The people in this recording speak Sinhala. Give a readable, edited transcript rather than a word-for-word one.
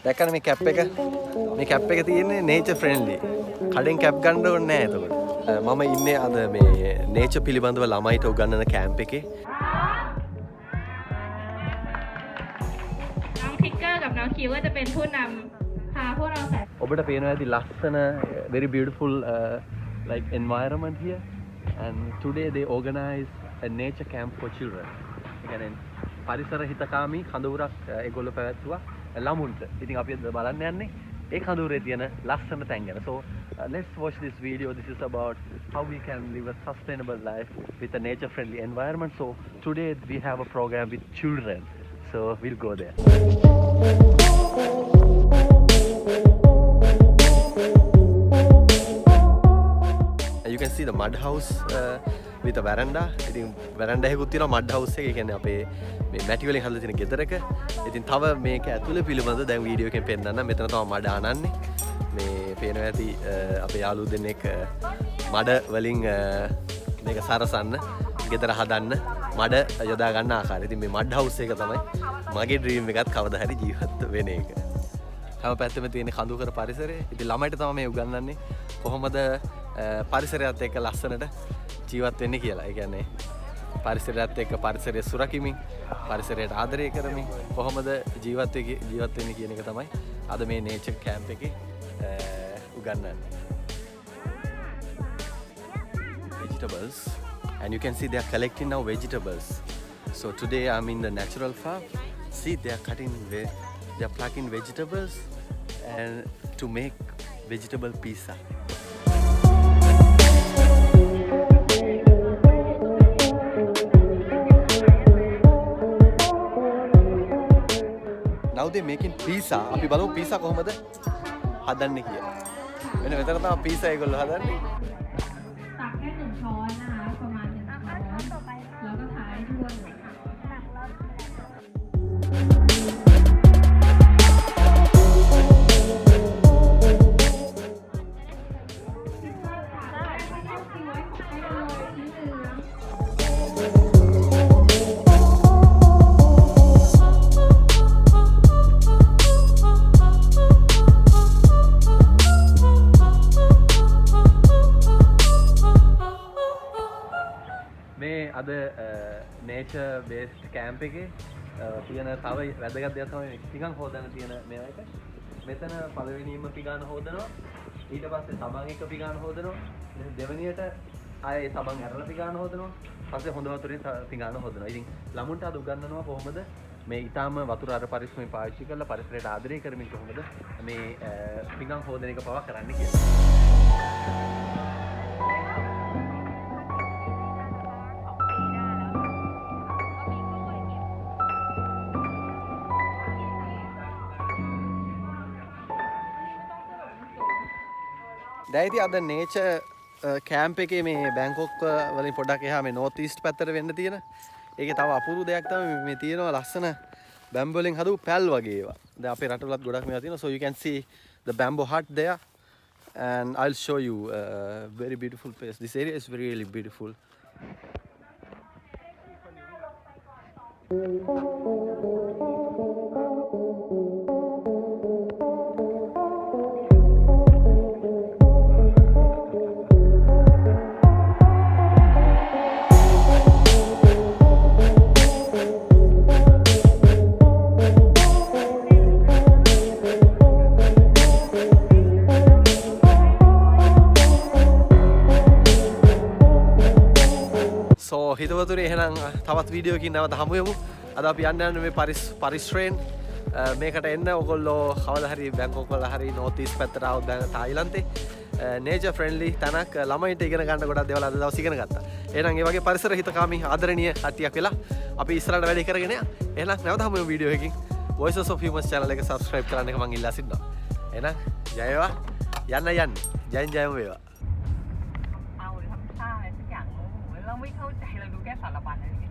දැක්කනේ මේ කැප් එක තියෙන්නේ nature friendly. කඩෙන් කැප් ගන්න ඕනේ නැහැ එතකොට. මම ඉන්නේ අද මේ nature පිළිබඳව ළමයිට උගන්වන කැම්ප් එකේ. น้องทิกเกอร์กับน้องคิวก็จะเป็นผู้นำพาพวกเราใส่ ඔබට පේනවා ඇති ලස්සන very beautiful like environment here and today they organize a nature camp for children. ඒ කියන්නේ පරිසර හිතකාමී කඳවුරක් ඒගොල්ලෝ පැවැත්තුවා ළමුන්ට. ඉතින් අපි බලන්න යන්නේ ඒ කඳවුරේ තියෙන ලස්සන තැන් ගැන. So let's watch this video. This is about how we can live a sustainable life with a nature friendly environment. So today we have a program with children. So we'll go there. You can see the mud house with a veranda. ඉතින් veranda එකකුත් තියෙනවා mud house එක. ඒ කියන්නේ අපේ මේ මැටි වලින් හදලා තියෙන ගෙදරක. ඉතින් තව මේක ඇතුලේ පිළිබඳ දැන් වීඩියෝ එකෙන් පෙන්නන්න. මෙතන තමයි මඩ අනන්නේ. මේ පේනවා ඇති අපේ යාළුවෝ දෙන්නෙක් මඩ වලින් මේක සරසන්න, ගෙදර හදන්න, මඩ යොදා ගන්න ආකාරය. ඉතින් මේ mud house එක තමයි මගේ ඩ්‍රීම් එකත් කවදා හරි ජීවත් වෙන එක. හැම පැත්තෙම තියෙන කඳුකර පරිසරය. ඉතින් ළමයිට තමයි මේ උගන්වන්නේ කොහොමද පරිසරයත් එක්ක ලස්සනට ජීවත් වෙන්නේ කියලා. ඒ කියන්නේ පරිසරයත් එක්ක පරිසරය සුරකිමින් පරිසරයට ආදරය කරමින් කොහොමද ජීවත් වෙන්නේ කියන එක තමයි අද මේ nature camp එකේ උගන්වන්නේ. Vegetables, and you can see they are collecting now vegetables. So today I'm in the natural farm. See, they are plucking vegetables and to make vegetable pizza. Now they making pizza. අපි බලමු pizza කොහොමද හදන්නේ කියලා. මෙන්න මෙතන තමයි pizza ඒගොල්ලෝ හදන්නේ. ตักแค่1 ช้อนนะคะประมาณ1 ช้อนแล้วก็ทาให้ทั่วเลยค่ะ මේ අද nature based camp එකේ තියෙන තව වැදගත් දෙයක් තමයි පිඟන් හොදන්න තියෙන මේවා එක. මෙතන පළවෙනිම පිඟාන හොදනවා. ඊට පස්සේ සබන් එක පිඟාන හොදනවා. දෙවෙනියට ආයේ සබන් ඇරලා පිඟාන හොදනවා. පස්සේ හොඳ වතුරෙන් පිඟාන හොදනවා. ඉතින් ළමුන්ට අද උගන්වනවා කොහොමද මේ ඊටාම වතුර අර පරිස්සමෙන් පාවිච්චි කරලා පරිසරයට ආදරය කරමින් කොහොමද මේ පිඟන් හොදන එක පවා කරන්න කියලා. දැන් ඉතින් අද nature camp එකේ මේ බැංකොක් වලින් පොඩක් එහා මේ north east පැත්තට වෙන්න තියෙන. ඒකේ තව අපූර්ව දෙයක් තමයි මේ තියෙනවා ලස්සන බැම්බු වලින් හදපු පැල් වගේ ඒවා. දැන් අපේ රටවලත් ගොඩක් මේවා තියෙනවා. So you can see the bamboo hut there and I'll show you a very beautiful place. This area is really beautiful. So හිතවතුනි එහෙනම් තවත් වීඩියෝ එකකින් නැවත හමු වෙමු. අද අපි යන්න මේ පරිස්ට්‍රේන් මේකට එන්න ඔයගොල්ලෝ කවදා හරි බැංකොක් වල හරි north east පැත්තට ආවොත් තායිලන්තේ nature friendly තැනක් ළමයින්ට ඉගෙන ගන්න ගොඩක් දේවල් අද දවස් ඉගෙන ගත්තා. එහෙනම් ඒ වගේ පරිසර හිතකාමී ආදරණීය කට්ටියක් වෙලා අපි ඉස්සරහට වැඩි කරගෙන යන්න. එහෙනම් නැවත හමු වෙමු වීඩියෝ එකකින්. Voices of Humans channel එක subscribe කරන්න එක මම ඉල්ලා සිටිනවා. එහෙනම් ජය වේවා. යන්න ජයෙන් ජයම වේවා. เอาหรือทำท่าอะไรสักอย่างเราไม่เข้าใจเราดูแค่สารบัญอะไร